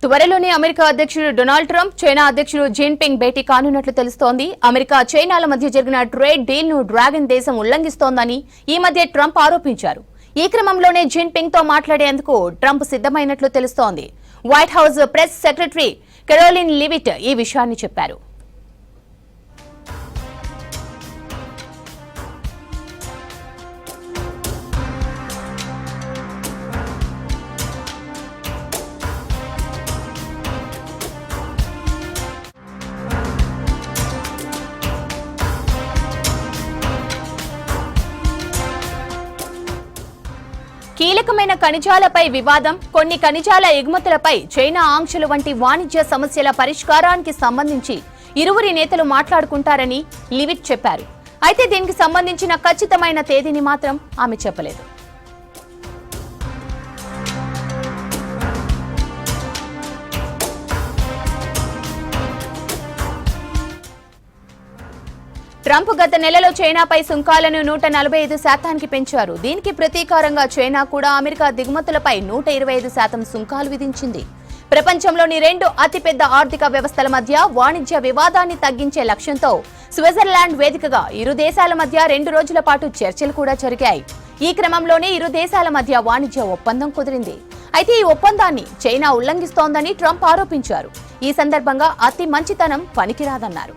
త్వరలోనే అమెరికా అధ్యక్షుడు Donald Trump China అధ్యక్షుడు జిన్పింగ్ భేటీ కానున్నట్లు తెలుస్తోంది. అమెరికా చైనాల మధ్య జరిగిన ట్రేడ్ డీల్ ను డ్రాగన్ దేశం ఉల్లంఘిస్తోందని ఈ మధ్య ట్రంప్ ఆరోపించారు. ఈ క్రమంలోనే జిన్పింగ్ తో మాట్లాడేందుకు ట్రంప్ సిద్ధమైనట్లు తెలుస్తోంది. White house press secretary Caroline leave it ఈ విషయాన్ని చెప్పారు. కీలకమైన ఖనిజాలపై వివాదం, కొన్ని ఖనిజాల ఎగుమతులపై చైనా ఆంక్షలు వంటి వాణిజ్య సమస్యల పరిష్కారానికి సంబంధించి ఇరువురి నేతలు మాట్లాడుకుంటారని లివిట్ చెప్పారు. అయితే దీనికి సంబంధించిన ఖచ్చితమైన తేదీని మాత్రం ఆమె చెప్పలేదు. ట్రంప్ గత నెలలో చైనాపై సుంకాలను 145% పెంచారు. దీనికి ప్రతీకారంగా చైనా కూడా అమెరికా దిగుమతులపై 125% సుంకాలు విధించింది. ప్రపంచంలోని 2 అతిపెద్ద ఆర్థిక వ్యవస్థల మధ్య వాణిజ్య వివాదాన్ని తగ్గించే లక్ష్యంతో స్విట్జర్లాండ్ వేదికగా ఇరు దేశాల మధ్య 2 రోజుల పాటు చర్చలు కూడా జరిగాయి. ఈ క్రమంలోనే ఇరు దేశాల మధ్య వాణిజ్య ఒప్పందం కుదిరింది. అయితే ఈ ఒప్పందాన్ని చైనా ఉల్లంఘిస్తోందని ట్రంప్ ఆరోపించారు. ఈ సందర్భంగా అతి మంచితనం పనికిరాదన్నారు.